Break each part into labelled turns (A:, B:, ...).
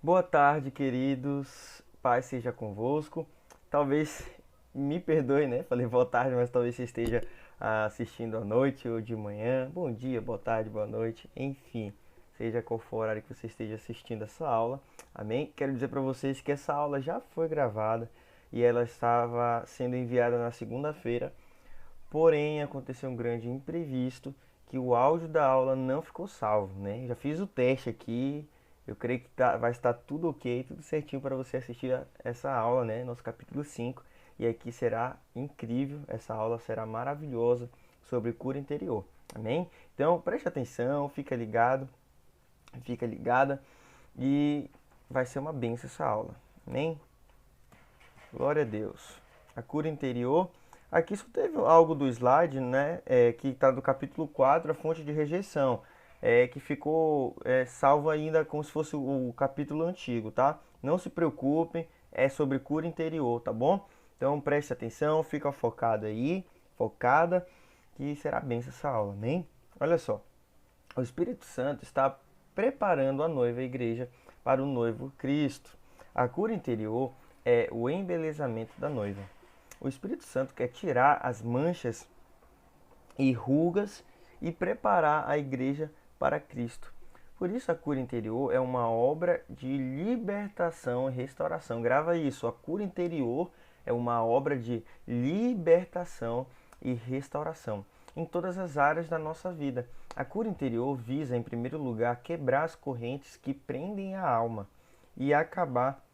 A: Boa tarde, queridos. Paz seja convosco. Talvez me perdoe, né? Falei boa tarde, mas talvez você esteja assistindo à noite ou de manhã. Bom dia, boa tarde, boa noite. Enfim, seja qual for o horário que você esteja assistindo essa aula. Amém? Quero dizer para vocês que essa aula já foi gravada e ela estava sendo enviada na segunda-feira. Porém, aconteceu um grande imprevisto que o áudio da aula não ficou salvo, né? Já fiz o teste aqui, eu creio que vai estar tudo ok, tudo certinho para você assistir essa aula, né? Nosso capítulo 5. E aqui será incrível, essa aula será maravilhosa sobre cura interior. Amém? Então, preste atenção, fica ligada e vai ser uma benção essa aula. Amém? Glória a Deus. A cura interior. Aqui só teve algo do slide, né? Que está do capítulo 4, a fonte de rejeição. Que ficou salvo ainda como se fosse o capítulo antigo, tá? Não se preocupem, é sobre cura interior, tá bom? Então preste atenção, fica focado aí, focada, que será benção essa aula, amém? Olha só, o Espírito Santo está preparando a noiva, a igreja, para o noivo Cristo. A cura interior é o embelezamento da noiva. O Espírito Santo quer tirar as manchas e rugas e preparar a igreja para Cristo. Por isso, a cura interior é uma obra de libertação e restauração. Grava isso: a cura interior é uma obra de libertação e restauração em todas as áreas da nossa vida. A cura interior visa, em primeiro lugar, quebrar as correntes que prendem a alma e acabar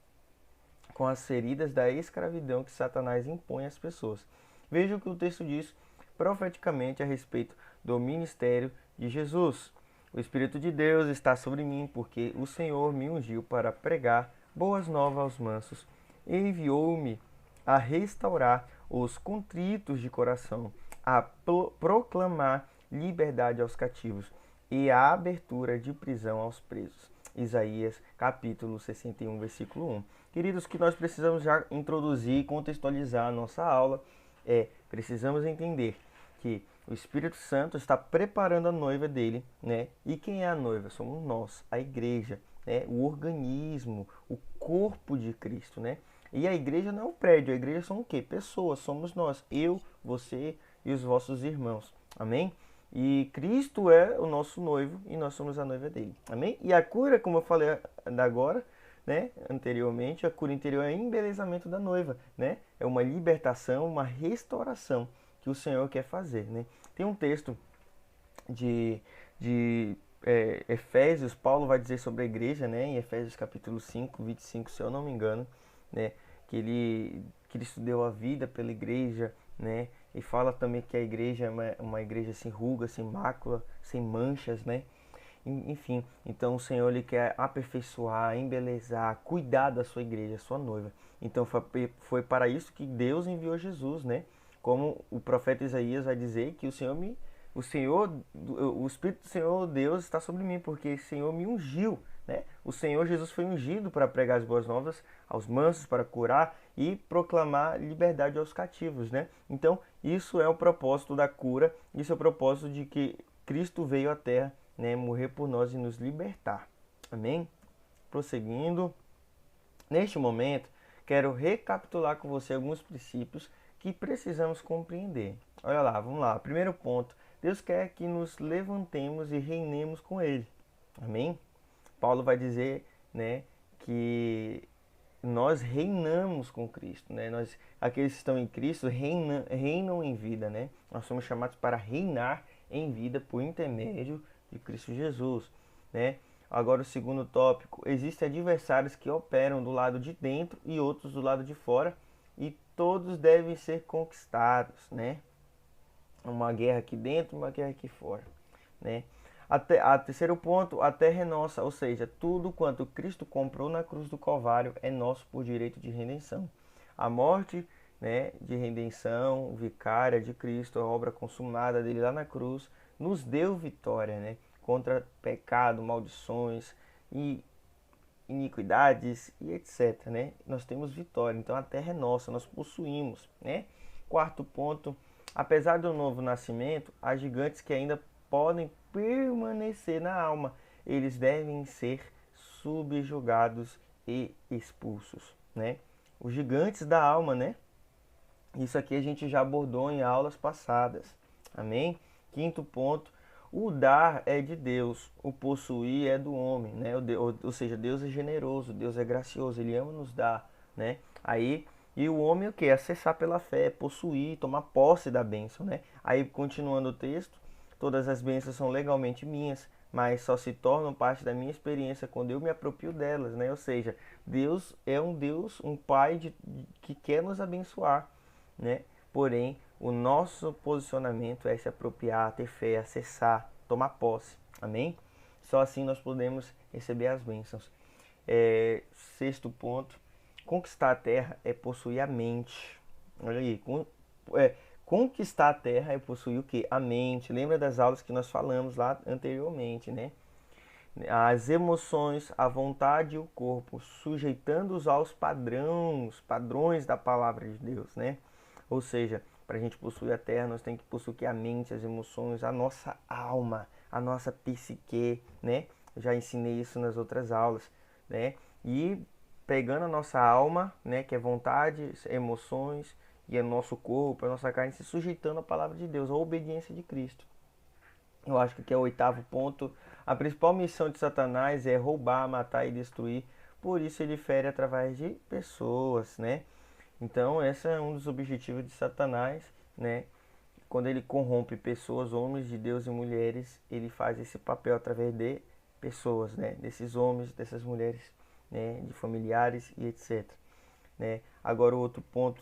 A: com as feridas da escravidão que Satanás impõe às pessoas. Veja o que o texto diz profeticamente a respeito do ministério de Jesus. O Espírito de Deus está sobre mim, porque o Senhor me ungiu para pregar boas novas aos mansos e enviou-me a restaurar os contritos de coração, a proclamar liberdade aos cativos e a abertura de prisão aos presos. Isaías capítulo 61, versículo 1. Queridos, que nós precisamos já introduzir e contextualizar a nossa aula precisamos entender que o Espírito Santo está preparando a noiva dele, né? E quem é a noiva? Somos nós, a igreja, né? O organismo, o corpo de Cristo, né? E a igreja não é um prédio, a igreja são o quê? Pessoas, somos nós, eu, você e os vossos irmãos. Amém? E Cristo é o nosso noivo e nós somos a noiva dele. Amém? E a cura, como eu falei agora, né, anteriormente, a cura interior é o embelezamento da noiva, né? É uma libertação, uma restauração que o Senhor quer fazer, né? Tem um texto de Efésios, Paulo vai dizer sobre a igreja, né? Em Efésios capítulo 5, 25, se eu não me engano, né? Que Cristo deu a vida pela igreja, né? E fala também que a igreja é uma igreja sem ruga, sem mácula, sem manchas, né? Enfim, então o Senhor ele quer aperfeiçoar, embelezar, cuidar da sua igreja, sua noiva. Então foi para isso que Deus enviou Jesus, né? Como o profeta Isaías vai dizer que o Espírito do Senhor Deus está sobre mim, porque o Senhor me ungiu, né? O Senhor Jesus foi ungido para pregar as boas novas aos mansos, para curar e proclamar liberdade aos cativos, né? Então, isso é o propósito da cura, isso é o propósito de que Cristo veio à terra, né, morrer por nós e nos libertar. Amém? Prosseguindo, neste momento, quero recapitular com você alguns princípios que precisamos compreender. Olha lá, vamos lá. Primeiro ponto, Deus quer que nos levantemos e reinemos com Ele. Amém? Paulo vai dizer, né, que nós reinamos com Cristo, né? Aqueles que estão em Cristo reinam em vida, né? Nós somos chamados para reinar em vida por intermédio de Cristo Jesus, né? Agora o segundo tópico, existem adversários que operam do lado de dentro e outros do lado de fora e todos devem ser conquistados, né? Uma guerra aqui dentro, uma guerra aqui fora, né? A terceiro ponto, a terra é nossa, ou seja, tudo quanto Cristo comprou na cruz do Calvário é nosso por direito de redenção. A morte, né, de redenção vicária de Cristo, a obra consumada dele lá na cruz, nos deu vitória, né, contra pecado, maldições e iniquidades e etc, né? Nós temos vitória, então a terra é nossa, nós possuímos, né? Quarto ponto, apesar do novo nascimento, há gigantes que ainda podem permanecer na alma. Eles devem ser subjugados e expulsos, né? Os gigantes da alma, né? Isso aqui a gente já abordou em aulas passadas. Amém? Quinto ponto, o dar é de Deus, o possuir é do homem, né? Ou seja, Deus é generoso, Deus é gracioso, Ele ama nos dar, né? Aí, e o homem o quê? Acessar pela fé, possuir, tomar posse da bênção, né? Aí, continuando o texto, todas as bênçãos são legalmente minhas, mas só se tornam parte da minha experiência quando eu me aproprio delas, né? Ou seja, Deus, um Pai que quer nos abençoar, né? Porém, o nosso posicionamento é se apropriar, ter fé, acessar, tomar posse. Amém? Só assim nós podemos receber as bênçãos. Sexto ponto, conquistar a terra é possuir a mente. Olha aí, conquistar a terra é possuir o quê? A mente. Lembra das aulas que nós falamos lá anteriormente, né? As emoções, a vontade e o corpo, sujeitando-os aos padrões da palavra de Deus, né? Ou seja, para a gente possuir a terra, nós temos que possuir a mente, as emoções, a nossa alma, a nossa psique, né? Eu já ensinei isso nas outras aulas, né? E pegando a nossa alma, né, que é vontade, emoções, e o nosso corpo, a nossa carne, se sujeitando à palavra de Deus, à obediência de Cristo. Eu acho que aqui é o oitavo ponto. A principal missão de Satanás é roubar, matar e destruir. Por isso ele fere através de pessoas, né? Então, esse é um dos objetivos de Satanás, né? Quando ele corrompe pessoas, homens de Deus e mulheres, ele faz esse papel através de pessoas, né? Desses homens, dessas mulheres, né? De familiares e etc, né? Agora, o outro ponto.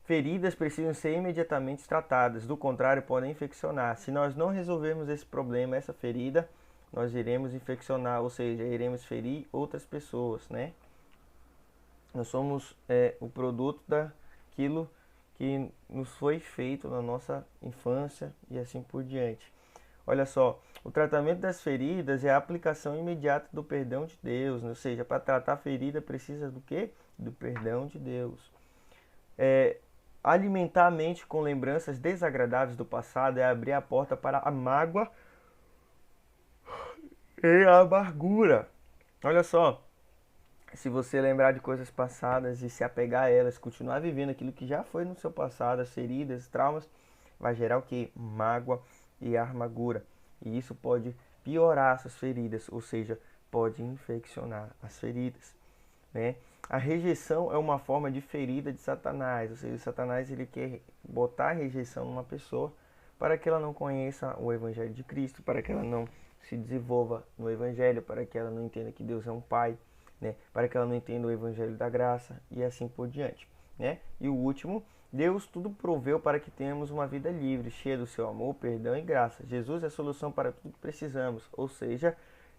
A: Feridas precisam ser imediatamente tratadas, do contrário, podem infeccionar. Se nós não resolvermos esse problema, essa ferida, nós iremos infeccionar, ou seja, iremos ferir outras pessoas, né? Nós somos o produto daquilo que nos foi feito na nossa infância e assim por diante. Olha só, o tratamento das feridas é a aplicação imediata do perdão de Deus, né? Ou seja, para tratar a ferida precisa do quê? Do perdão de Deus. Alimentar a mente com lembranças desagradáveis do passado é abrir a porta para a mágoa e a amargura. Olha só, se você lembrar de coisas passadas e se apegar a elas, continuar vivendo aquilo que já foi no seu passado, as feridas, traumas, vai gerar o que? Mágoa e amargura. E isso pode piorar essas feridas, ou seja, pode infeccionar as feridas, né? A rejeição é uma forma de ferida de Satanás, ou seja, Satanás ele quer botar a rejeição numa pessoa para que ela não conheça o Evangelho de Cristo, para que ela não se desenvolva no Evangelho, para que ela não entenda que Deus é um Pai, né? Para que ela não entenda o Evangelho da graça e assim por diante, né? E o último, Deus tudo proveu para que tenhamos uma vida livre, cheia do seu amor, perdão e graça. Jesus é a solução para tudo que precisamos, ou seja,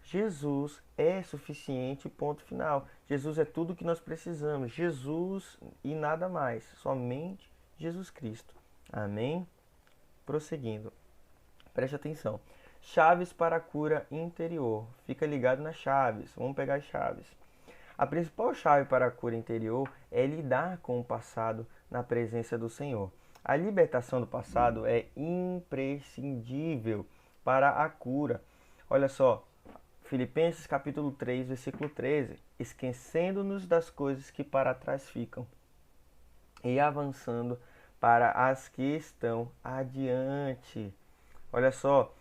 A: Jesus é suficiente, ponto final. Jesus é tudo que nós precisamos. Jesus e nada mais. Somente Jesus Cristo. Amém? Prosseguindo. Preste atenção. Chaves para a cura interior. Fica ligado nas chaves. Vamos pegar as chaves. A principal chave para a cura interior é lidar com o passado na presença do Senhor. A libertação do passado é imprescindível para a cura. Olha só, Filipenses capítulo 3, versículo 13. Esquecendo-nos das coisas que para trás ficam e avançando para as que estão adiante. Olha só,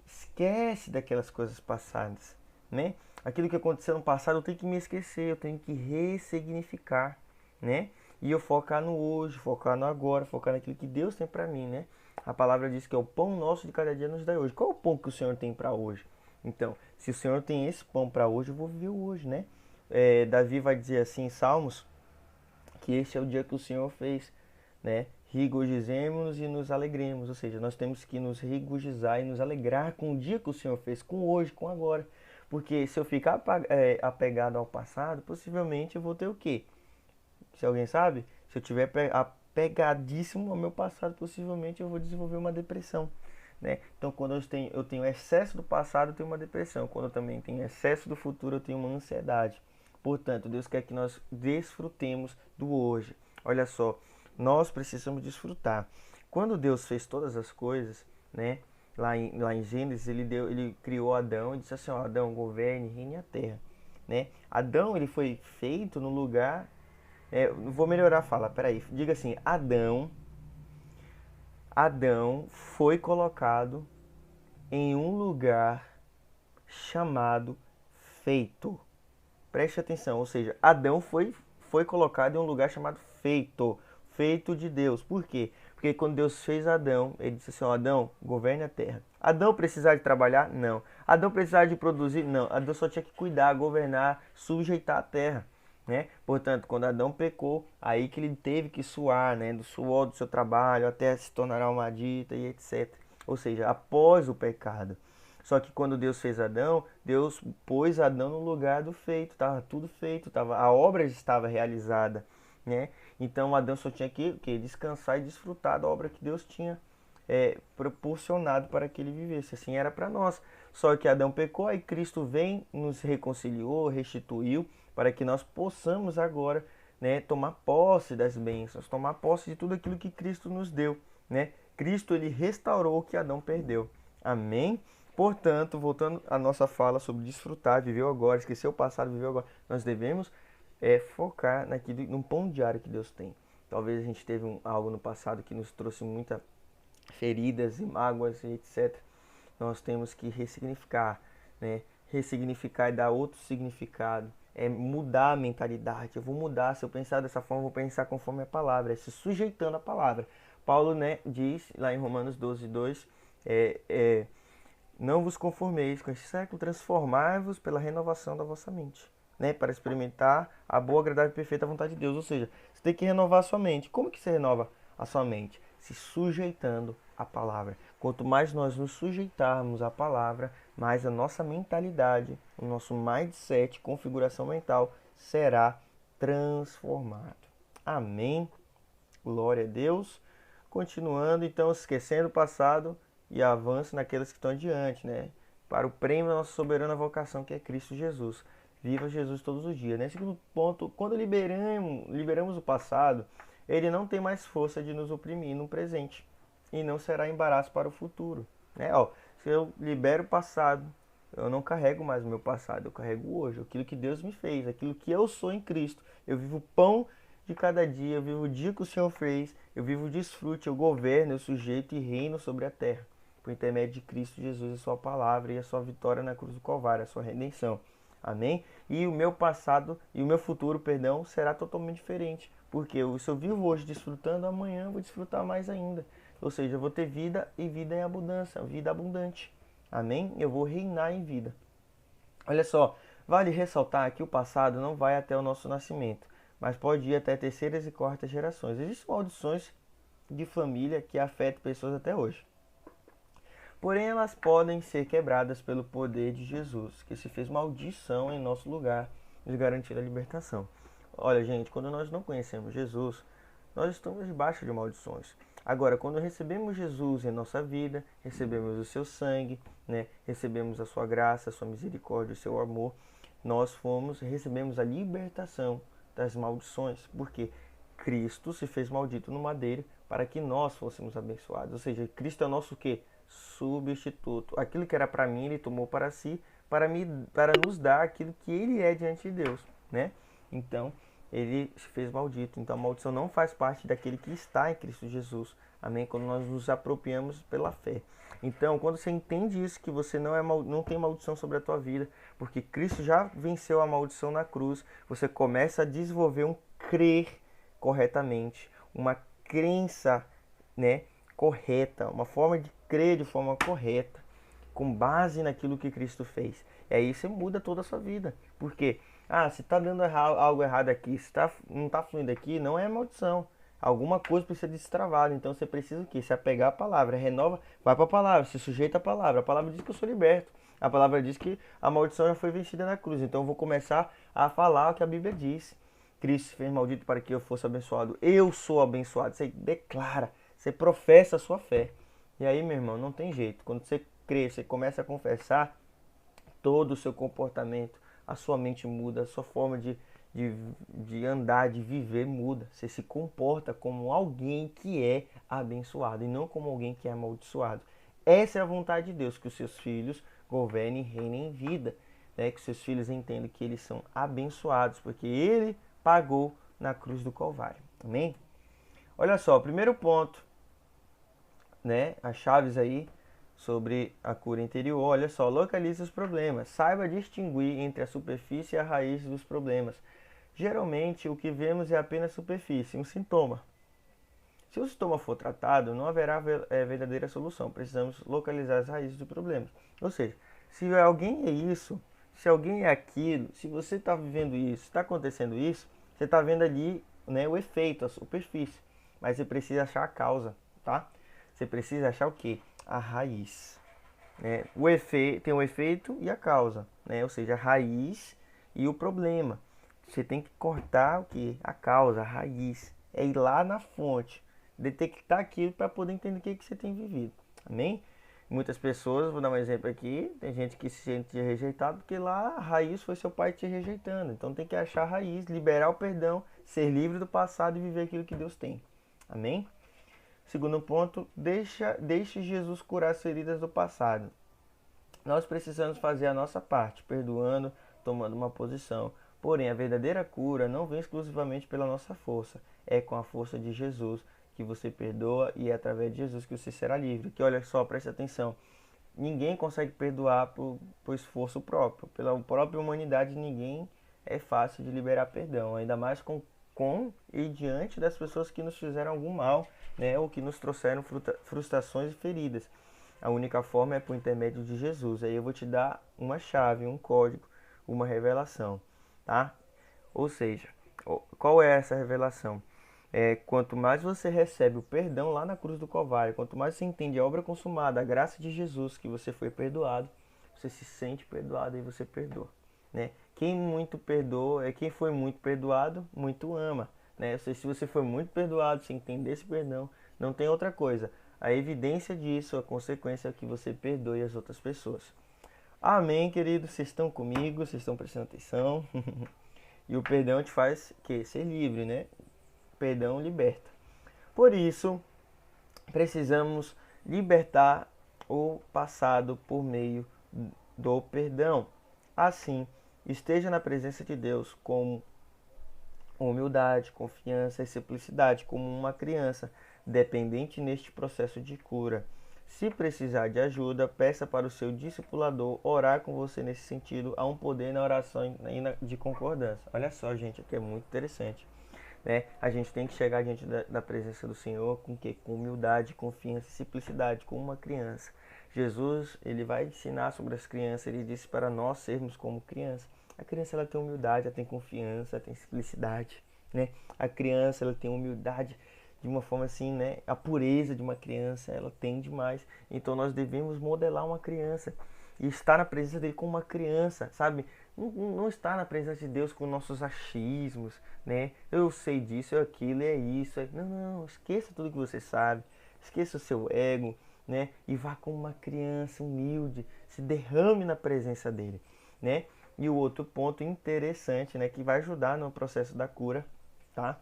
A: esquece daquelas coisas passadas, né? Aquilo que aconteceu no passado eu tenho que me esquecer, eu tenho que ressignificar, né? E eu focar no hoje, focar no agora, focar naquilo que Deus tem para mim, né? A palavra diz que é o pão nosso de cada dia nos dá hoje. Qual é o pão que o Senhor tem para hoje? Então, se o Senhor tem esse pão para hoje, eu vou viver hoje, né? Davi vai dizer assim em Salmos que este é o dia que o Senhor fez, né? Regozijemo-nos e nos alegremos, ou seja, nós temos que nos regozijar e nos alegrar com o dia que o Senhor fez, com hoje, com agora. Porque se eu ficar apegado ao passado, possivelmente eu vou ter o quê? Se alguém sabe, se eu tiver apegadíssimo ao meu passado, possivelmente eu vou desenvolver uma depressão, né? Então, quando eu tenho excesso do passado, eu tenho uma depressão. Quando eu também tenho excesso do futuro, eu tenho uma ansiedade. Portanto, Deus quer que nós desfrutemos do hoje. Olha só, nós precisamos desfrutar. Quando Deus fez todas as coisas, né? Lá em Gênesis, ele criou Adão e disse assim, ó, Adão, governe, reine a terra. né? Adão, ele foi feito no lugar... vou melhorar a fala, peraí. Diga assim, Adão foi colocado em um lugar chamado feito. Preste atenção, ou seja, Adão foi colocado em um lugar chamado feito, feito de Deus. Por quê? Porque quando Deus fez Adão, ele disse assim, ó, Adão, governe a terra. Adão precisava de trabalhar? Não. Adão precisava de produzir? Não. Adão só tinha que cuidar, governar, sujeitar a terra, né? Portanto, quando Adão pecou, aí que ele teve que suar, né, do suor do seu trabalho até se tornar almadita e etc. Ou seja, após o pecado. Só que quando Deus fez Adão, Deus pôs Adão no lugar do feito, estava tudo feito, a obra estava realizada, né? Então Adão só tinha que descansar e desfrutar da obra que Deus tinha proporcionado para que ele vivesse. Assim era para nós. Só que Adão pecou, aí Cristo vem, nos reconciliou, restituiu, para que nós possamos agora, né, tomar posse das bênçãos, tomar posse de tudo aquilo que Cristo nos deu, né? Cristo, ele restaurou o que Adão perdeu. Amém? Portanto, voltando à nossa fala sobre desfrutar, viver agora, esquecer o passado, viver agora, nós devemos focar no pão diário que Deus tem. Talvez a gente teve algo no passado que nos trouxe muitas feridas e mágoas e etc. Nós temos que ressignificar, né? Ressignificar e dar outro significado. É mudar a mentalidade. Eu vou mudar, se eu pensar dessa forma, eu vou pensar conforme a palavra, se sujeitando à palavra. Paulo, né, diz lá em Romanos 12:2, não vos conformeis com este século, transformai-vos pela renovação da vossa mente, né? Para experimentar a boa, agradável e perfeita vontade de Deus. Ou seja, você tem que renovar a sua mente. Como que você renova a sua mente? Se sujeitando à palavra. Quanto mais nós nos sujeitarmos à palavra, mais a nossa mentalidade, o nosso mindset, configuração mental será transformado. Amém. Glória a Deus. Continuando, então, esquecendo o passado e avanço naqueles que estão adiante, né? Para o prêmio da nossa soberana vocação, que é Cristo Jesus. Viva Jesus todos os dias. Nesse segundo ponto, quando liberamos o passado, ele não tem mais força de nos oprimir no presente e não será embaraço para o futuro, né? Ó, se eu libero o passado, eu não carrego mais o meu passado, eu carrego hoje, aquilo que Deus me fez, aquilo que eu sou em Cristo. Eu vivo o pão de cada dia, eu vivo o dia que o Senhor fez, eu vivo o desfrute, eu governo, eu sujeito e reino sobre a terra, por intermédio de Cristo Jesus, a sua palavra e a sua vitória na cruz do Calvário, a sua redenção. Amém? E o meu passado e o meu futuro, perdão, será totalmente diferente. Porque se eu vivo hoje desfrutando, amanhã eu vou desfrutar mais ainda. Ou seja, eu vou ter vida e vida em abundância, vida abundante. Amém? Eu vou reinar em vida. Olha só, vale ressaltar que o passado não vai até o nosso nascimento, mas pode ir até terceiras e quartas gerações. Existem maldições de família que afetam pessoas até hoje. Porém, elas podem ser quebradas pelo poder de Jesus, que se fez maldição em nosso lugar, nos garantir a libertação. Olha, gente, quando nós não conhecemos Jesus, nós estamos debaixo de maldições. Agora, quando recebemos Jesus em nossa vida, recebemos o seu sangue, né? Recebemos a sua graça, a sua misericórdia, o seu amor, recebemos a libertação das maldições, porque Cristo se fez maldito no madeiro para que nós fôssemos abençoados. Ou seja, Cristo é o nosso quê? Substituto. Aquilo que era para mim, ele tomou para si, para nos dar aquilo que ele é diante de Deus, né? Então, ele se fez maldito. Então, a maldição não faz parte daquele que está em Cristo Jesus. Amém? Quando nós nos apropriamos pela fé. Então, quando você entende isso, que você não tem maldição sobre a tua vida, porque Cristo já venceu a maldição na cruz, você começa a desenvolver um crer corretamente, uma crença, né, correta, uma forma de crer de forma correta, com base naquilo que Cristo fez. E aí você muda toda a sua vida. Por quê? Se está dando algo errado aqui, se não está fluindo aqui, não é maldição. Alguma coisa precisa de destravada. Então você precisa o quê? Se apegar à palavra, renova, vai para a palavra, se sujeita à palavra. A palavra diz que eu sou liberto. A palavra diz que a maldição já foi vencida na cruz. Então eu vou começar a falar o que a Bíblia diz. Cristo fez maldito para que eu fosse abençoado. Eu sou abençoado. Você declara, você professa a sua fé. E aí, meu irmão, não tem jeito. Quando você crê, você começa a confessar, todo o seu comportamento, a sua mente muda, a sua forma de andar, de viver muda. Você se comporta como alguém que é abençoado e não como alguém que é amaldiçoado. Essa é a vontade de Deus, que os seus filhos governem e reinem em vida. né? Que seus filhos entendam que eles são abençoados, porque ele pagou na cruz do Calvário. Amém? Olha só, primeiro ponto, né? As chaves aí sobre a cura interior. Olha só, localize os problemas. Saiba distinguir entre a superfície e a raiz dos problemas. Geralmente, o que vemos é apenas superfície, um sintoma. Se o sintoma for tratado, não haverá verdadeira solução. Precisamos localizar as raízes do problema. Ou seja, se alguém é isso, se alguém é aquilo, se você está vivendo isso, está acontecendo isso, você está vendo ali, né, o efeito, a superfície. Mas você precisa achar a causa, tá? Você precisa achar o quê? A raiz. Né? Tem o efeito e a causa, né? Ou seja, a raiz e o problema. Você tem que cortar o que? A causa, a raiz. É ir lá na fonte, detectar aquilo para poder entender o que você tem vivido. Amém? Muitas pessoas, vou dar um exemplo aqui, tem gente que se sente rejeitado porque lá a raiz foi seu pai te rejeitando. Então tem que achar a raiz, liberar o perdão, ser livre do passado e viver aquilo que Deus tem. Amém? Segundo ponto, deixe Jesus curar as feridas do passado. Nós precisamos fazer a nossa parte, perdoando, tomando uma posição. Porém, a verdadeira cura não vem exclusivamente pela nossa força. É com a força de Jesus que você perdoa e é através de Jesus que você será livre. Que olha só, preste atenção. Ninguém consegue perdoar por esforço próprio. Pela própria humanidade, ninguém é fácil de liberar perdão. Ainda mais com e diante das pessoas que nos fizeram algum mal, né? Ou que nos trouxeram frustrações e feridas. A única forma é por intermédio de Jesus. Aí eu vou te dar uma chave, um código, uma revelação, tá? Ou seja, qual é essa revelação? Quanto mais você recebe o perdão lá na cruz do Calvário, quanto mais você entende a obra consumada, a graça de Jesus, que você foi perdoado, você se sente perdoado e você perdoa, né? Quem muito perdoa, quem foi muito perdoado, muito ama, né? Ou seja, se você foi muito perdoado, se entender esse perdão, não tem outra coisa. A evidência disso, a consequência é que você perdoe as outras pessoas. Amém, queridos? Vocês estão comigo? Vocês estão prestando atenção? E o perdão te faz que ser livre, né? O perdão liberta. Por isso, precisamos libertar o passado por meio do perdão. Assim, esteja na presença de Deus com humildade, confiança e simplicidade, como uma criança, dependente neste processo de cura. Se precisar de ajuda, peça para o seu discipulador orar com você nesse sentido. Há um poder na oração de concordância. Olha só, gente, aqui é muito interessante, né? A gente tem que chegar diante da presença do Senhor com quê? Com humildade, confiança e simplicidade, como uma criança. Jesus, ele vai ensinar sobre as crianças. Ele disse para nós sermos como criança. A criança, ela tem humildade, ela tem confiança, ela tem simplicidade, né? A criança, ela tem humildade de uma forma assim, né? A pureza de uma criança, ela tem demais. Então nós devemos modelar uma criança e estar na presença dele como uma criança, sabe? Não estar na presença de Deus com nossos achismos, né? Eu sei disso, é aquilo, é isso. Não, esqueça tudo que você sabe. Esqueça o seu ego, né? E vá como uma criança humilde, se derrame na presença dele, né? E o outro ponto interessante, né, que vai ajudar no processo da cura, tá?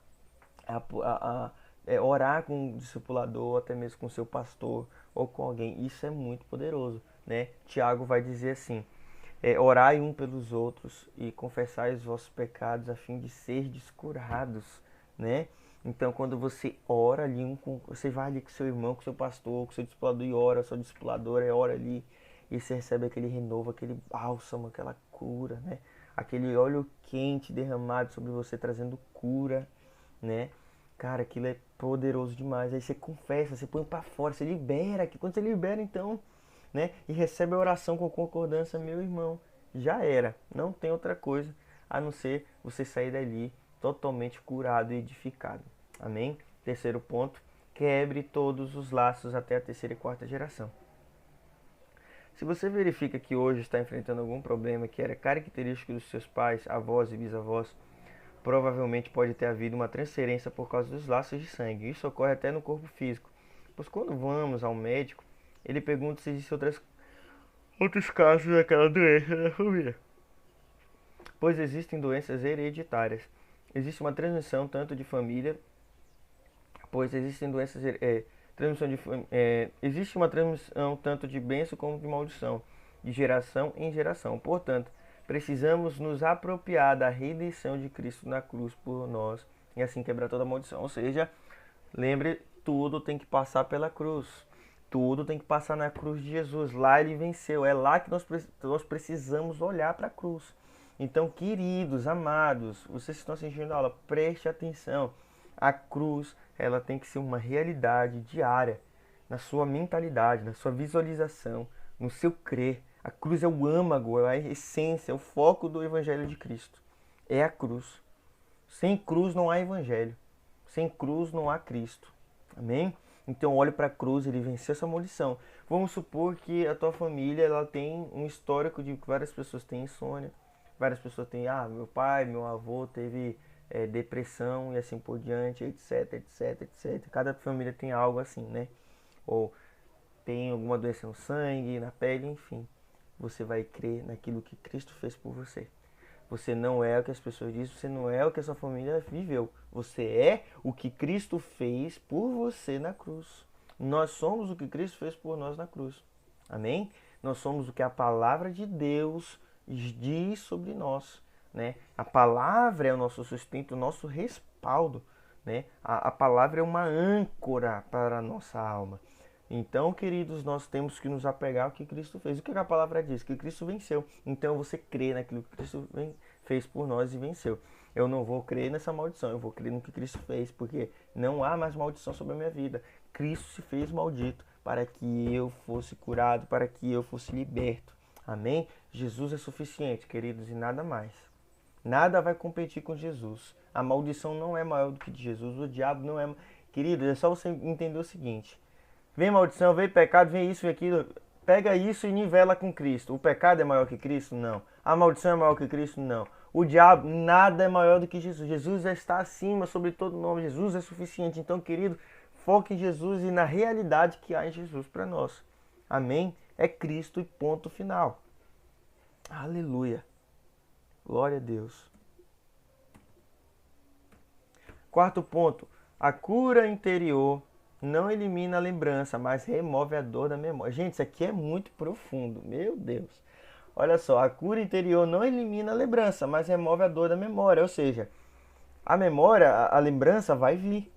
A: Orar com o discipulador, até mesmo com o seu pastor ou com alguém. Isso é muito poderoso, né? Tiago vai dizer assim: orai um pelos outros e confessai os vossos pecados a fim de serdes curados, né? Então, quando você ora ali, você vai ali com seu irmão, com seu pastor, com seu discipulador e ora, seu discipulador ora ali e você recebe aquele renovo, aquele bálsamo, aquela cura, né? Aquele óleo quente derramado sobre você, trazendo cura, né? Cara, aquilo é poderoso demais. Aí você confessa, você põe pra fora, você libera. Quando você libera, então, né? E recebe a oração com concordância, meu irmão, já era. Não tem outra coisa a não ser você sair dali totalmente curado e edificado. Amém? Terceiro ponto, quebre todos os laços até a terceira e quarta geração. Se você verifica que hoje está enfrentando algum problema que era característico dos seus pais, avós e bisavós, provavelmente pode ter havido uma transferência por causa dos laços de sangue. Isso ocorre até no corpo físico. Pois quando vamos ao médico, ele pergunta se existem outros casos daquela doença na família. Pois existem doenças hereditárias. Existe uma transmissão tanto de família, pois existem doenças existe uma transmissão tanto de bênção como de maldição, de geração em geração. Portanto, precisamos nos apropriar da redenção de Cristo na cruz por nós e assim quebrar toda maldição. Ou seja, lembre, tudo tem que passar pela cruz. Tudo tem que passar na cruz de Jesus. Lá ele venceu. É lá que nós precisamos olhar para a cruz. Então, queridos, amados, vocês que estão assistindo a aula, preste atenção. A cruz, ela tem que ser uma realidade diária na sua mentalidade, na sua visualização, no seu crer. A cruz é o âmago, é a essência, é o foco do Evangelho de Cristo. É a cruz. Sem cruz não há Evangelho. Sem cruz não há Cristo. Amém? Então olhe para a cruz, ele venceu essa maldição. Vamos supor que a tua família ela tem um histórico de que várias pessoas têm insônia. Várias pessoas têm, meu pai, meu avô teve depressão e assim por diante, etc, etc, etc. Cada família tem algo assim, né? Ou tem alguma doença no sangue, na pele, enfim. Você vai crer naquilo que Cristo fez por você. Você não é o que as pessoas dizem, você não é o que a sua família viveu. Você é o que Cristo fez por você na cruz. Nós somos o que Cristo fez por nós na cruz. Amém? Nós somos o que a palavra de Deus diz sobre nós. Né? A palavra é o nosso sustento, o nosso respaldo. Né? A palavra é uma âncora para a nossa alma. Então, queridos, nós temos que nos apegar ao que Cristo fez. O que a palavra diz? Que Cristo venceu. Então, você crê naquilo que Cristo fez por nós e venceu. Eu não vou crer nessa maldição, eu vou crer no que Cristo fez, porque não há mais maldição sobre a minha vida. Cristo se fez maldito para que eu fosse curado, para que eu fosse liberto. Amém? Jesus é suficiente, queridos, e nada mais. Nada vai competir com Jesus. A maldição não é maior do que de Jesus. O diabo não é... Queridos, é só você entender o seguinte. Vem maldição, vem pecado, vem isso, vem aquilo. Pega isso e nivela com Cristo. O pecado é maior que Cristo? Não. A maldição é maior que Cristo? Não. O diabo, nada é maior do que Jesus. Jesus já está acima sobre todo nome. Jesus é suficiente. Então, querido, foque em Jesus e na realidade que há em Jesus para nós. Amém? É Cristo e ponto final. Aleluia. Glória a Deus. Quarto ponto. A cura interior não elimina a lembrança, mas remove a dor da memória. Gente, isso aqui é muito profundo. Meu Deus. Olha só, a cura interior não elimina a lembrança, mas remove a dor da memória. Ou seja, a memória, a lembrança vai vir.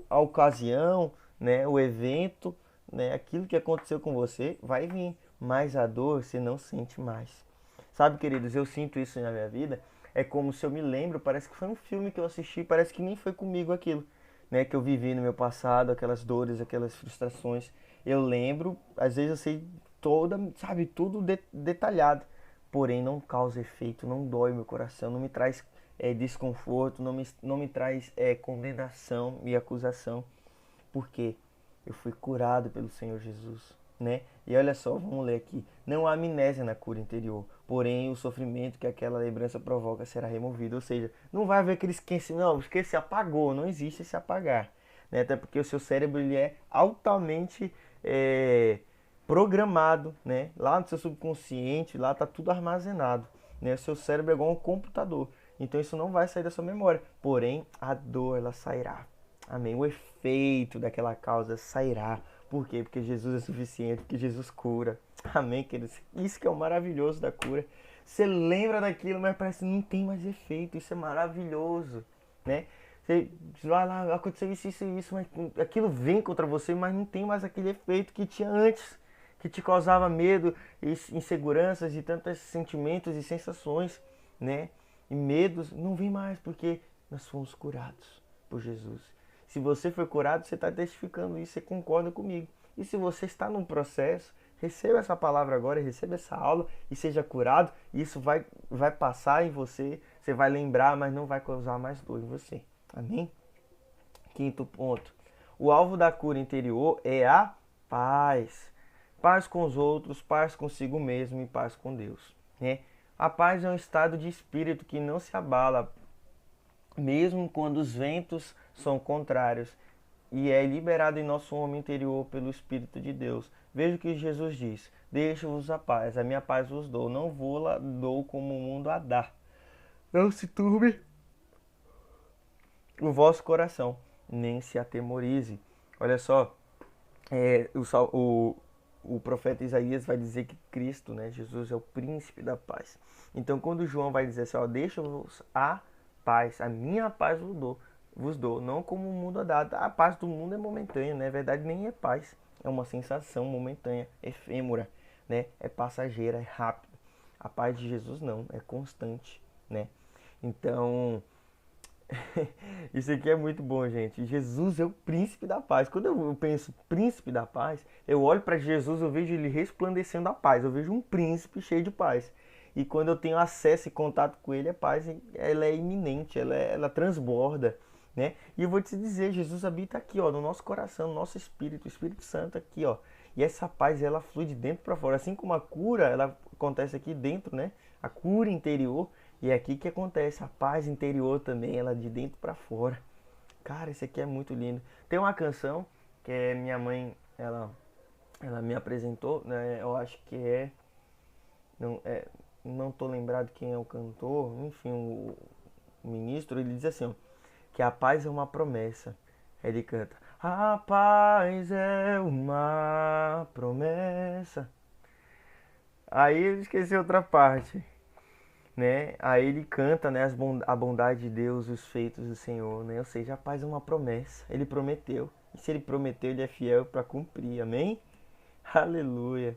A: A ocasião, né, o evento, né, aquilo que aconteceu com você vai vir. Mas a dor você não sente mais. Sabe, queridos, eu sinto isso na minha vida. É como se eu me lembro, parece que foi um filme que eu assisti, parece que nem foi comigo aquilo. Né, que eu vivi no meu passado, aquelas dores, aquelas frustrações. Eu lembro, às vezes eu sei toda, sabe, tudo detalhado. Porém, não causa efeito, não dói meu coração, não me traz desconforto, não me traz condenação e acusação. Porque eu fui curado pelo Senhor Jesus. Né? E olha só, vamos ler aqui. Não há amnésia na cura interior, porém o sofrimento que aquela lembrança provoca será removido. Ou seja, não vai haver aquele esquecimento, não, esquece, apagou, não existe esse apagar. Né? Até porque o seu cérebro ele é altamente programado, né? Lá no seu subconsciente, lá está tudo armazenado. Né? O seu cérebro é igual um computador. Então isso não vai sair da sua memória. Porém, a dor ela sairá. Amém? O efeito daquela causa sairá. Por quê? Porque Jesus é suficiente, porque Jesus cura. Amém, queridos? Isso que é o maravilhoso da cura. Você lembra daquilo, mas parece que não tem mais efeito. Isso é maravilhoso, né? Você vai lá, aconteceu isso, mas aquilo vem contra você, mas não tem mais aquele efeito que tinha antes, que te causava medo, inseguranças e tantos sentimentos e sensações, né? E medos, não vem mais, porque nós fomos curados por Jesus. Se você foi curado, você está testificando isso, você concorda comigo. E se você está num processo, receba essa palavra agora, receba essa aula e seja curado. Isso vai passar em você, você vai lembrar, mas não vai causar mais dor em você. Amém? Quinto ponto. O alvo da cura interior é a paz. Paz com os outros, paz consigo mesmo e paz com Deus. Né? A paz é um estado de espírito que não se abala, mesmo quando os ventos são contrários, e é liberado em nosso homem interior pelo Espírito de Deus. Veja o que Jesus diz: deixo-vos a paz, a minha paz vos dou, não vou-la dou como o mundo a dá. Não se turbe o vosso coração, nem se atemorize. Olha só, o profeta Isaías vai dizer que Cristo, né, Jesus é o príncipe da paz. Então, quando João vai dizer assim, ó, deixa-vos a paz, a minha paz vos dou, não como o mundo dá. A paz do mundo é momentânea, né? Na verdade, nem é paz, é uma sensação momentânea, efêmera, né? É passageira, é rápida. A paz de Jesus não, é constante, né? Então, isso aqui é muito bom, gente. Jesus é o príncipe da paz. Quando eu penso príncipe da paz, eu olho para Jesus, eu vejo ele resplandecendo a paz. Eu vejo um príncipe cheio de paz. E quando eu tenho acesso e contato com ele, a paz ela é iminente, ela transborda, né? E eu vou te dizer, Jesus habita aqui, ó, no nosso coração, no nosso espírito, o Espírito Santo aqui, ó. E essa paz, ela flui de dentro para fora, assim como a cura, ela acontece aqui dentro, né? A cura interior. E é aqui que acontece a paz interior também, ela de dentro para fora. Cara, isso aqui é muito lindo. Tem uma canção que minha mãe, ela me apresentou, né? Eu acho que não tô lembrado quem é o cantor, enfim, o ministro, ele diz assim, ó, que a paz é uma promessa. Ele canta: a paz é uma promessa. Aí eu esqueci outra parte, né? Aí ele canta, né, a bondade de Deus, os feitos do Senhor, né? Ou seja, a paz é uma promessa. Ele prometeu. E se ele prometeu, ele é fiel para cumprir. Amém? Aleluia.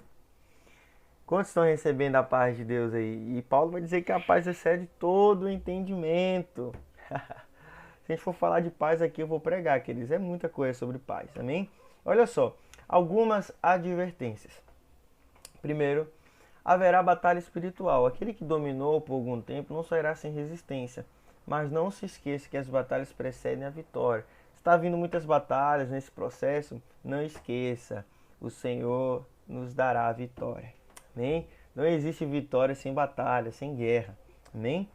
A: Quantos estão recebendo a paz de Deus aí? E Paulo vai dizer que a paz excede todo o entendimento. Se a gente for falar de paz aqui, eu vou pregar, queridos. É muita coisa sobre paz, amém? Olha só, algumas advertências. Primeiro, haverá batalha espiritual. Aquele que dominou por algum tempo não sairá sem resistência. Mas não se esqueça que as batalhas precedem a vitória. Está vindo muitas batalhas nesse processo, não esqueça, o Senhor nos dará a vitória. Amém? Não existe vitória sem batalha, sem guerra. Amém?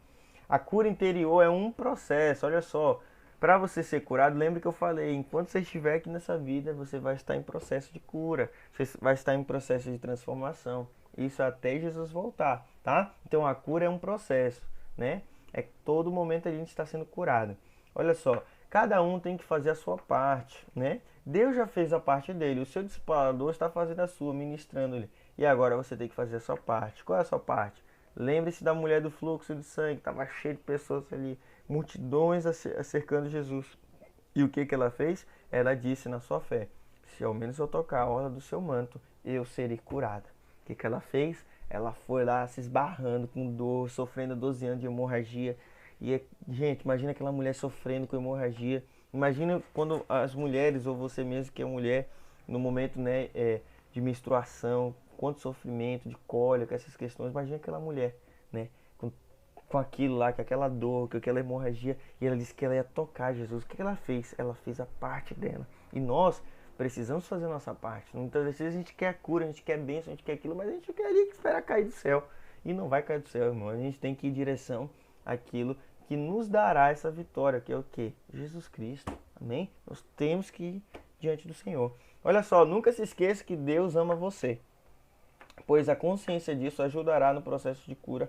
A: A cura interior é um processo. Olha só, para você ser curado, lembre que eu falei, enquanto você estiver aqui nessa vida, você vai estar em processo de cura, você vai estar em processo de transformação. Isso até Jesus voltar, tá? Então a cura é um processo, né? É que todo momento a gente está sendo curado. Olha só, cada um tem que fazer a sua parte, né? Deus já fez a parte dele, o seu discipulador está fazendo a sua, ministrando-lhe. E agora você tem que fazer a sua parte. Qual é a sua parte? Lembre-se da mulher do fluxo de sangue, estava cheio de pessoas ali, multidões cercando Jesus. E o que ela fez? Ela disse na sua fé: se ao menos eu tocar a orla do seu manto, eu serei curada. O que ela fez? Ela foi lá se esbarrando com dor, sofrendo 12 anos de hemorragia. E, gente, imagina aquela mulher sofrendo com hemorragia. Imagina quando as mulheres, ou você mesmo que é mulher, no momento, né, de menstruação, quanto sofrimento, de cólica, essas questões. Imagina aquela mulher, né, com aquilo lá, com aquela dor, com aquela hemorragia. E ela disse que ela ia tocar Jesus. O que ela fez? Ela fez a parte dela. E nós precisamos fazer a nossa parte. Muitas vezes a gente quer a cura, a gente quer bênção, a gente quer aquilo, mas a gente queria que esperar cair do céu. E não vai cair do céu, irmão. A gente tem que ir em direção àquilo que nos dará essa vitória, que é o quê? Jesus Cristo. Amém? Nós temos que ir diante do Senhor. Olha só, nunca se esqueça que Deus ama você, pois a consciência disso ajudará no processo de cura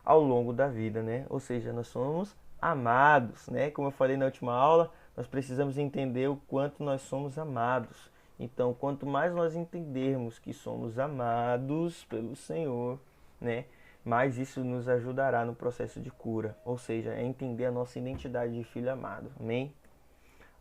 A: ao longo da vida, né? Ou seja, nós somos amados, né? Como eu falei na última aula, nós precisamos entender o quanto nós somos amados. Então, quanto mais nós entendermos que somos amados pelo Senhor, né? Mais isso nos ajudará no processo de cura, ou seja, é entender a nossa identidade de filho amado. Amém?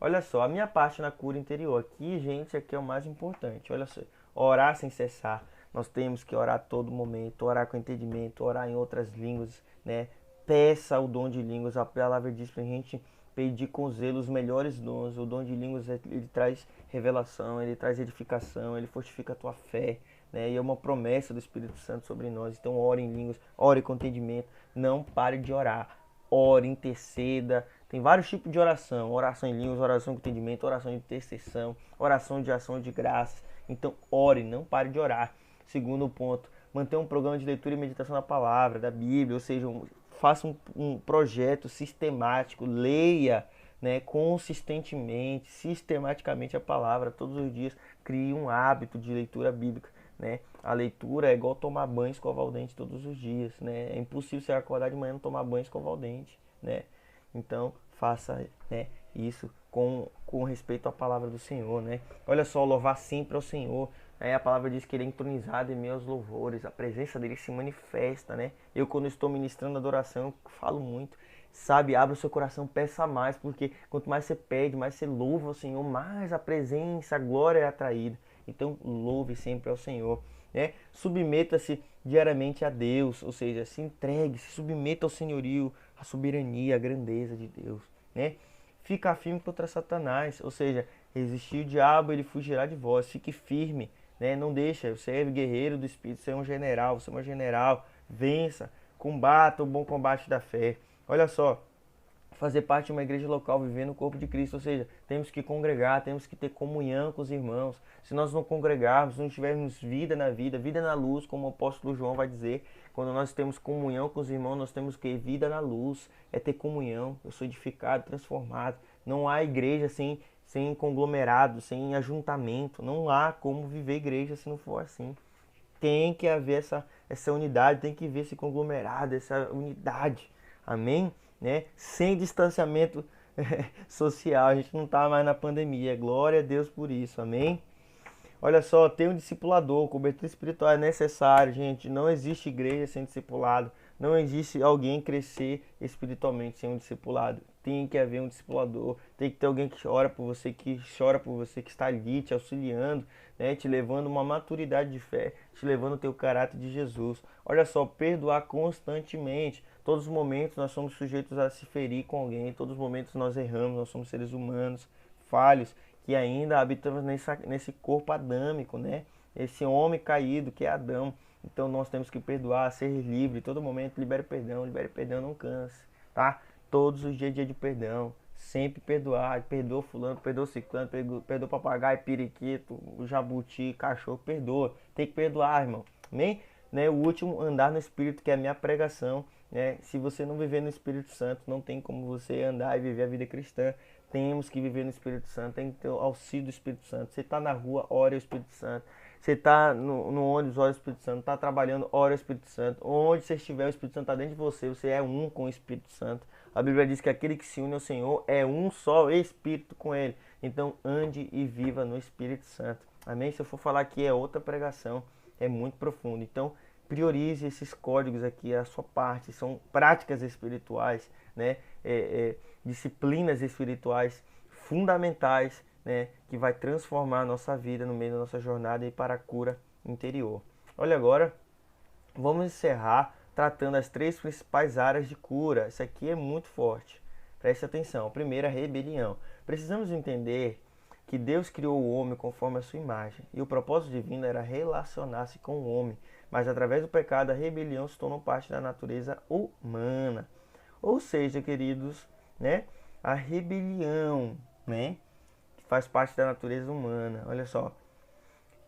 A: Olha só, a minha parte na cura interior aqui, gente, aqui é o mais importante. Olha só, orar sem cessar. Nós temos que orar a todo momento, orar com entendimento, orar em outras línguas, né? Peça o dom de línguas. A palavra diz pra gente pedir com zelo os melhores dons. O dom de línguas, ele traz revelação, ele traz edificação, ele fortifica a tua fé, né? E é uma promessa do Espírito Santo sobre nós. Então ore em línguas, ore com entendimento, não pare de orar. Ore, interceda. Tem vários tipos de oração: oração em línguas, oração com entendimento, oração de intercessão, oração de ação de graças. Então ore, não pare de orar. Segundo ponto, manter um programa de leitura e meditação da palavra, da Bíblia, ou seja, faça um projeto sistemático, leia, né, consistentemente, sistematicamente a palavra todos os dias, crie um hábito de leitura bíblica, né? A leitura é igual tomar banho e escovar o dente todos os dias, né? É impossível você acordar de manhã e não tomar banho e escovar o dente, né? Então, faça, né, isso com respeito à palavra do Senhor, né? Olha só, louvar sempre ao Senhor. A palavra diz que ele é entronizado em meio aos louvores, a presença dele se manifesta, né? Eu, quando estou ministrando adoração, eu falo muito, sabe? Abra o seu coração, peça mais, porque quanto mais você pede, mais você louva ao Senhor, mais a presença, a glória é atraída. Então, louve sempre ao Senhor, né? Submeta-se diariamente a Deus, ou seja, se entregue, se submeta ao senhorio, à soberania, à grandeza de Deus, né? Fica firme contra Satanás, ou seja, resistir o diabo, ele fugirá de vós. Fique firme, né? Não deixa, você é guerreiro do Espírito, você é um general, você é uma general. Vença, combata o bom combate da fé. Olha só, fazer parte de uma igreja local, viver no corpo de Cristo, ou seja, temos que congregar, temos que ter comunhão com os irmãos. Se nós não congregarmos, não tivermos vida na vida, vida na luz, como o apóstolo João vai dizer, quando nós temos comunhão com os irmãos, nós temos que vida na luz, é ter comunhão. Eu sou edificado, transformado. Não há igreja sem conglomerado, sem ajuntamento. Não há como viver igreja se não for assim. Tem que haver essa unidade, tem que haver esse conglomerado, essa unidade. Amém? Né? Sem distanciamento social. A gente não está mais na pandemia. Glória a Deus por isso. Amém? Olha só, tem um discipulador, cobertura espiritual é necessário, gente. Não existe igreja sem discipulado. Não existe alguém crescer espiritualmente sem um discipulado. Tem que haver um discipulador. Tem que ter alguém que ora por você, que chora por você, que está ali te auxiliando, né? Te levando uma maturidade de fé, te levando o teu caráter de Jesus. Olha só, perdoar constantemente. Todos os momentos nós somos sujeitos a se ferir com alguém. Todos os momentos nós erramos, nós somos seres humanos, falhos, que ainda habitamos nesse corpo adâmico, né? Esse homem caído que é Adão. Então nós temos que perdoar, ser livre. Todo momento libere perdão, não canse, tá? Todos os dias, dia de perdão. Sempre perdoar. Perdoa fulano, perdoa ciclano, perdoa papagaio, periquito, o jabuti, cachorro, perdoa. Tem que perdoar, irmão. Amém? Né? O último, andar no Espírito, que é a minha pregação. Né? Se você não viver no Espírito Santo, não tem como você andar e viver a vida cristã. Temos que viver no Espírito Santo, tem que ter o auxílio do Espírito Santo. Você está na rua, ore o Espírito Santo. Você está no ônibus, ore o Espírito Santo. Está trabalhando, ore o Espírito Santo. Onde você estiver, o Espírito Santo está dentro de você. Você é um com o Espírito Santo. A Bíblia diz que aquele que se une ao Senhor é um só Espírito com Ele. Então ande e viva no Espírito Santo. Amém? Se eu for falar aqui é outra pregação, é muito profundo. Então priorize esses códigos aqui, a sua parte. São práticas espirituais, né? Disciplinas espirituais fundamentais, né, que vai transformar a nossa vida no meio da nossa jornada e para a cura interior. Olha agora, vamos encerrar tratando as 3 principais áreas de cura. Isso aqui é muito forte. Preste atenção. Primeiro, a rebelião. Precisamos entender que Deus criou o homem conforme a sua imagem, e o propósito divino era relacionar-se com o homem, mas através do pecado a rebelião se tornou parte da natureza humana. Ou seja, queridos, né, a rebelião, né, que faz parte da natureza humana. Olha só,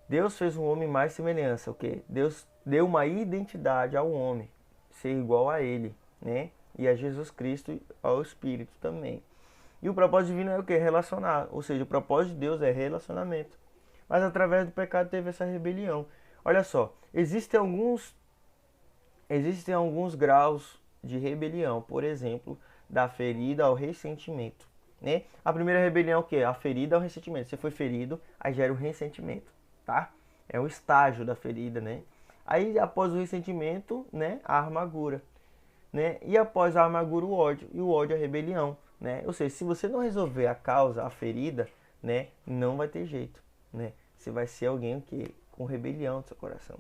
A: Deus fez um homem mais semelhança, o quê? Deus deu uma identidade ao homem, ser igual a ele, né, e a Jesus Cristo e ao Espírito também. E o propósito divino é o quê? Relacionar, ou seja, o propósito de Deus é relacionamento. Mas através do pecado teve essa rebelião. Olha só, existem alguns graus de rebelião, por exemplo, da ferida ao ressentimento, né? A primeira rebelião é o quê? A ferida ao ressentimento. Você foi ferido, aí gera o ressentimento, tá? É o estágio da ferida, né? Aí após o ressentimento, né, a amargura, né? E após a amargura, o ódio, e o ódio a rebelião, né? Ou seja, se você não resolver a causa, a ferida, né, não vai ter jeito, né? Você vai ser alguém que com rebelião no seu coração.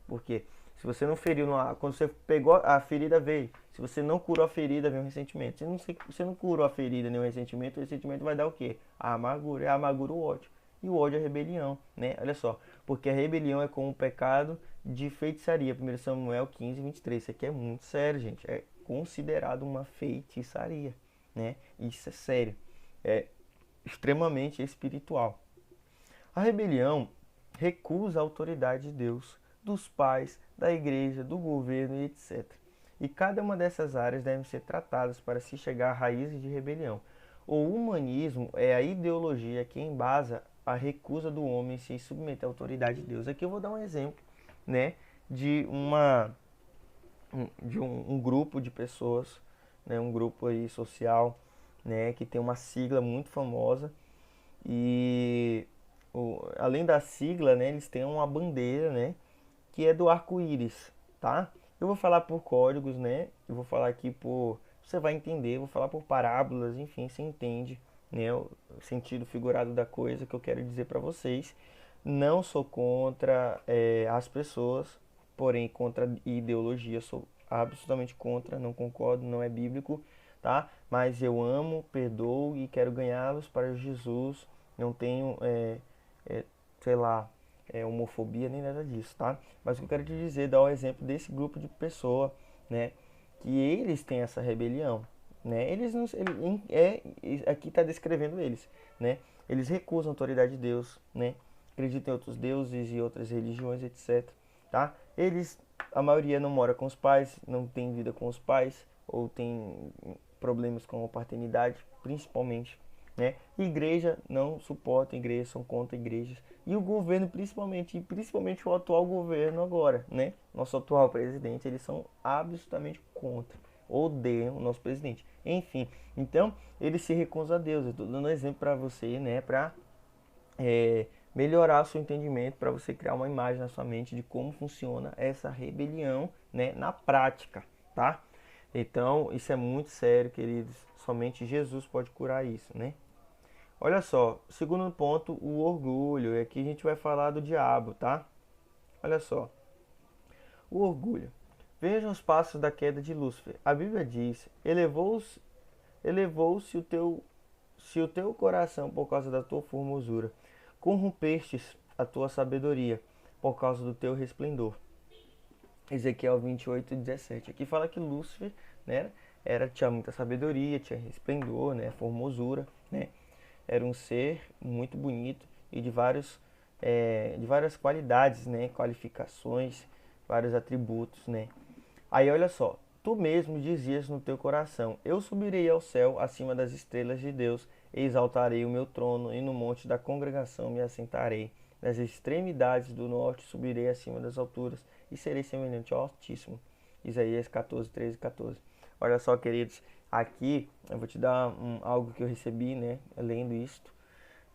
A: Por quê? Se você não feriu, quando você pegou a ferida, veio. Se você não curou a ferida, vem o ressentimento. Se você não curou a ferida nem o ressentimento vai dar o quê? A amargura. É a amargura, o ódio. E o ódio é a rebelião, né? Olha só. Porque a rebelião é como um pecado de feitiçaria. 1 Samuel 15, 23. Isso aqui é muito sério, gente. É considerado uma feitiçaria, né? Isso é sério. É extremamente espiritual. A rebelião recusa a autoridade de Deus, dos pais, da igreja, do governo e etc. E cada uma dessas áreas devem ser tratadas para se chegar a raízes de rebelião. O humanismo é a ideologia que embasa a recusa do homem em se submeter à autoridade de Deus. Aqui eu vou dar um exemplo, né, de um grupo de pessoas, né, um grupo aí social, né, que tem uma sigla muito famosa, e além da sigla, né, eles têm uma bandeira, né, que é do arco-íris, tá? Eu vou falar por códigos, né? Eu vou falar aqui por... Você vai entender, eu vou falar por parábolas, enfim, você entende, né, o sentido figurado da coisa que eu quero dizer para vocês. Não sou contra as pessoas, porém contra a ideologia, sou absolutamente contra, não concordo, não é bíblico, tá? Mas eu amo, perdoo e quero ganhá-los para Jesus. Não tenho, é, sei lá, homofobia nem nada disso, tá? Mas o que eu quero te dizer, dar o exemplo desse grupo de pessoa, né? Que eles têm essa rebelião, né? Eles não, aqui está descrevendo eles, né? Eles recusam a autoridade de Deus, né? Acreditam em outros deuses e outras religiões, etc, tá? Eles, a maioria não mora com os pais, não tem vida com os pais, ou tem problemas com a paternidade, principalmente, né? Igreja não suporta igrejas, são contra igrejas. E o governo principalmente, e principalmente o atual governo agora, né? Nosso atual presidente, eles são absolutamente contra. Odeiam o nosso presidente. Enfim, então eles se recusam a Deus. Eu estou dando um exemplo para você, né? Para melhorar o seu entendimento, para você criar uma imagem na sua mente de como funciona essa rebelião, né? Na prática, tá? Então, isso é muito sério, queridos. Somente Jesus pode curar isso, né? Olha só, segundo ponto, o orgulho. E aqui a gente vai falar do diabo, tá? Olha só, o orgulho. Vejam os passos da queda de Lúcifer. A Bíblia diz: elevou-se se o teu coração por causa da tua formosura, corrompestes a tua sabedoria por causa do teu resplendor. Ezequiel 28:17. Aqui fala que Lúcifer, né, tinha muita sabedoria, tinha resplendor, né, formosura, né? Era um ser muito bonito e de várias qualidades, né? Qualificações, vários atributos, né? Aí olha só, tu mesmo dizias no teu coração: eu subirei ao céu acima das estrelas de Deus, e exaltarei o meu trono, e no monte da congregação me assentarei. Nas extremidades do norte subirei acima das alturas, e serei semelhante ao Altíssimo. Isaías 14, 13 e 14. Olha só, queridos, aqui eu vou te dar algo que eu recebi, né, lendo isto,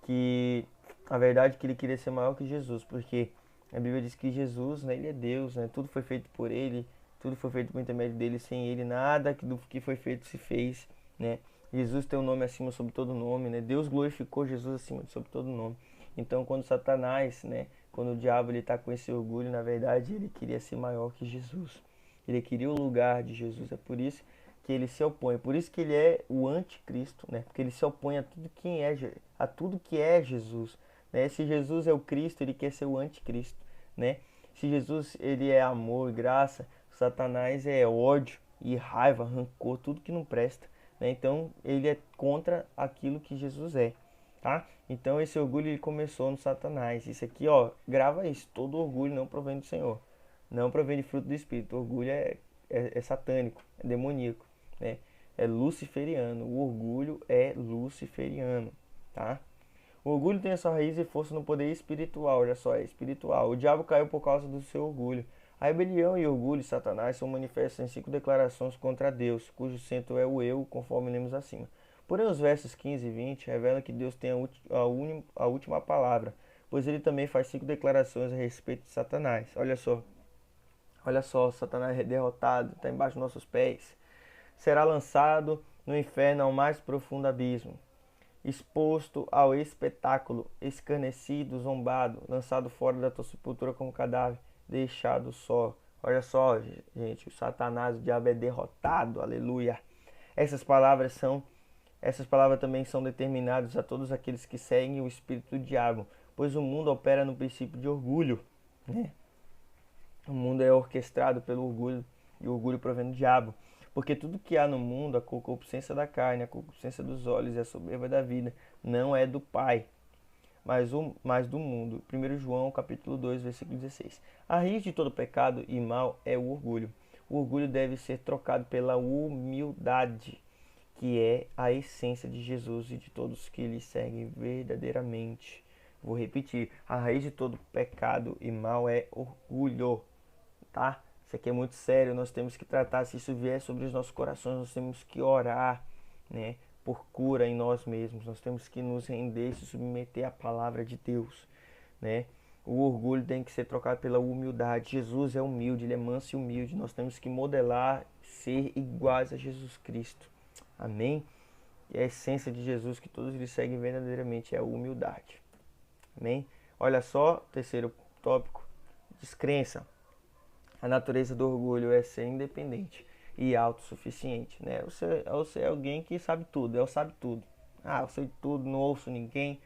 A: que a verdade é que ele queria ser maior que Jesus, porque a Bíblia diz que Jesus, né, ele é Deus, né, tudo foi feito por ele, tudo foi feito por intermédio dele, sem ele nada do que foi feito se fez, né? Jesus tem um nome acima sobre todo nome, né? Deus glorificou Jesus acima de sobre todo nome. Então, quando Satanás, né, quando o diabo ele tá com esse orgulho, na verdade, ele queria ser maior que Jesus. Ele queria o lugar de Jesus. É por isso que ele se opõe. Por isso que ele é o anticristo, né? Porque ele se opõe a tudo a tudo que é Jesus, né? Se Jesus é o Cristo, ele quer ser o anticristo, né? Se Jesus ele é amor e graça, Satanás é ódio e raiva, rancor, tudo que não presta, né? Então ele é contra aquilo que Jesus é, tá? Então esse orgulho ele começou no Satanás. Isso aqui, ó, grava isso. Todo orgulho não provém do Senhor, não provém de fruto do Espírito. O orgulho é satânico, é demoníaco, né? É luciferiano. O orgulho é luciferiano, tá? O orgulho tem a sua raiz e força no poder espiritual, olha só, é espiritual. O diabo caiu por causa do seu orgulho. A rebelião e o orgulho de Satanás são manifestos em 5 declarações contra Deus, cujo centro é o eu, conforme lemos acima. Porém, os versos 15 e 20 revelam que Deus tem a última palavra, pois ele também faz 5 declarações a respeito de Satanás. Olha só, Satanás é derrotado, está embaixo dos nossos pés. Será lançado no inferno ao mais profundo abismo, exposto ao espetáculo, escarnecido, zombado, lançado fora da tua sepultura como cadáver, deixado só. Olha só, gente, o Satanás, o diabo é derrotado, aleluia. Essas palavras são, essas palavras também são determinadas a todos aqueles que seguem o espírito do diabo, pois o mundo opera no princípio de orgulho, né? O mundo é orquestrado pelo orgulho, e o orgulho provém do diabo. Porque tudo que há no mundo, a concupiscência da carne, a concupiscência dos olhos e a soberba da vida, não é do Pai, mas do mundo. 1 João capítulo 2, versículo 16. A raiz de todo pecado e mal é o orgulho. O orgulho deve ser trocado pela humildade, que é a essência de Jesus e de todos que lhe seguem verdadeiramente. Vou repetir, a raiz de todo pecado e mal é orgulho, tá? Isso aqui é muito sério, nós temos que tratar, se isso vier sobre os nossos corações, nós temos que orar, né? por cura em nós mesmos. Nós temos que nos render e se submeter à palavra de Deus, né? O orgulho tem que ser trocado pela humildade. Jesus é humilde, ele é manso e humilde. Nós temos que modelar, ser iguais a Jesus Cristo. Amém? E a essência de Jesus que todos eles seguem verdadeiramente é a humildade. Amém? Olha só, terceiro tópico, descrença. A natureza do orgulho é ser independente e autossuficiente, né? Você é alguém que sabe tudo, eu sabe tudo. Ah, eu sei tudo, não ouço ninguém.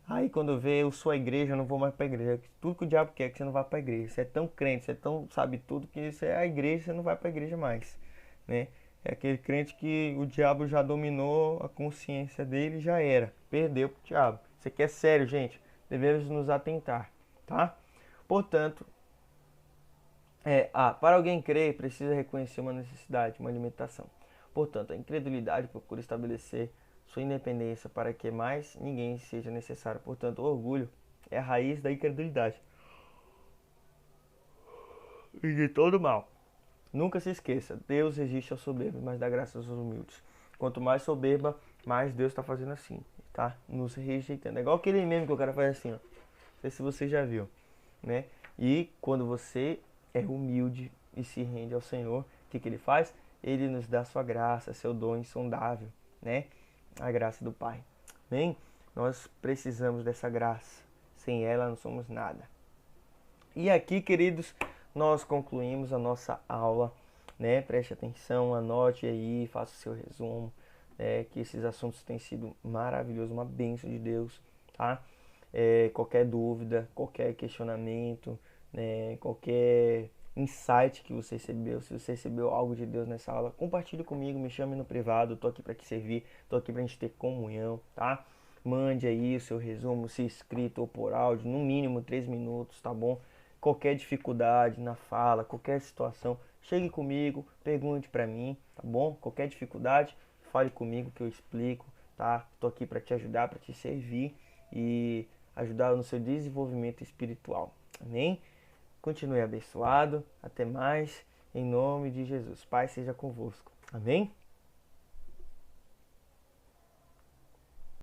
A: Aí quando vê, eu sou a igreja, eu não vou mais pra igreja. Tudo que o diabo quer é que você não vá pra igreja. Você é tão crente, você é tão sabe tudo que você é a igreja, você não vai pra igreja mais, né? É aquele crente que o diabo já dominou a consciência dele, já era. Perdeu pro diabo. Isso aqui é sério, gente. Devemos nos atentar, tá? Portanto, para alguém crer, precisa reconhecer uma necessidade, uma limitação. Portanto, a incredulidade procura estabelecer sua independência para que mais ninguém seja necessário. Portanto, o orgulho é a raiz da incredulidade e de todo mal. Nunca se esqueça, Deus resiste aos soberbos, mas dá graça aos humildes. Quanto mais soberba, mais Deus está fazendo assim, tá? Nos rejeitando. É igual aquele meme que o cara faz assim, ó. Não sei se você já viu, né? E quando você é humilde e se rende ao Senhor, o que ele faz? Ele nos dá sua graça, seu dom insondável, né? A graça do Pai. Amém? Nós precisamos dessa graça. Sem ela não somos nada. E aqui, queridos, nós concluímos a nossa aula, né? Preste atenção, anote aí, faça o seu resumo, né? Que esses assuntos têm sido maravilhosos, uma bênção de Deus, tá? Qualquer dúvida, qualquer questionamento, né? Qualquer insight que você recebeu, se você recebeu algo de Deus nessa aula, compartilhe comigo, me chame no privado, eu tô aqui para te servir, tô aqui pra gente ter comunhão, tá? Mande aí o seu resumo, se escrito ou por áudio, no mínimo 3 minutos, tá bom? Qualquer dificuldade na fala, qualquer situação, chegue comigo, pergunte pra mim, tá bom? Qualquer dificuldade, fale comigo que eu explico, tá? Tô aqui para te ajudar, para te servir e ajudar no seu desenvolvimento espiritual. Amém? Continue abençoado. Até mais. Em nome de Jesus. Pai seja convosco. Amém?